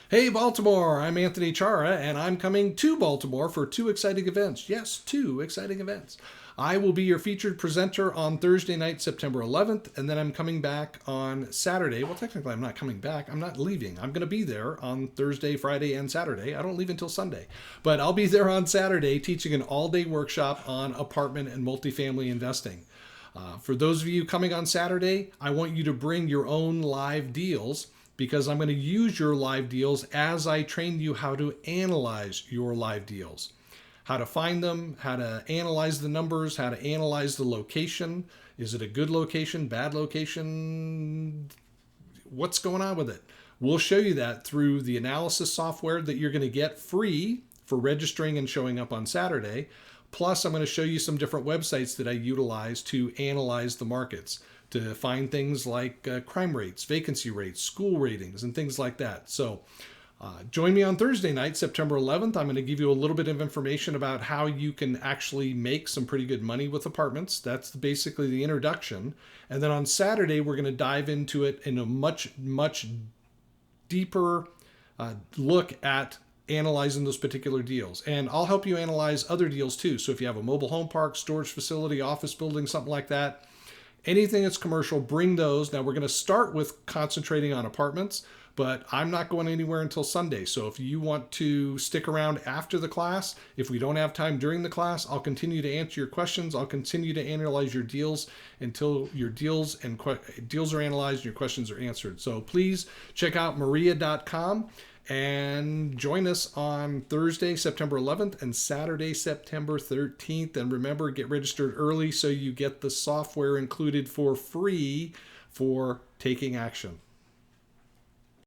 Hey Baltimore, I'm Anthony Chara, and I'm coming to Baltimore for two exciting events. Yes, two exciting events. I will be your featured presenter on Thursday night, September 11th, and then I'm coming back on Saturday. Well, technically, I'm not coming back. I'm not leaving. I'm going to be there on Thursday, Friday, and Saturday. I don't leave until Sunday. But I'll be there on Saturday teaching an all day workshop on apartment and multifamily investing. For those of you coming on Saturday, I want you to bring your own live deals because I'm going to use your live deals as I train you how to analyze your live deals. How to find them, how to analyze the numbers, how to analyze the location. Is it a good location, bad location? What's going on with it? We'll show you that through the analysis software that you're going to get free for registering and showing up on Saturday. Plus, I'm going to show you some different websites that I utilize to analyze the markets, to find things like crime rates, vacancy rates, school ratings, and things like that. So join me on Thursday night, September 11th. I'm going to give you a little bit of information about how you can actually make some pretty good money with apartments. That's basically the introduction. And then on Saturday, we're going to dive into it in a much, much deeper look at analyzing those particular deals. And I'll help you analyze other deals too. So if you have a mobile home park, storage facility, office building, something like that, anything that's commercial, bring those. Now we're going to start with concentrating on apartments, but I'm not going anywhere until Sunday. So if you want to stick around after the class, if we don't have time during the class, I'll continue to answer your questions. I'll continue to analyze your deals until your deals are analyzed and your questions are answered. So please check out MAREIA.com and join us on Thursday, September 11th and Saturday, September 13th. And remember, get registered early so you get the software included for free for taking action.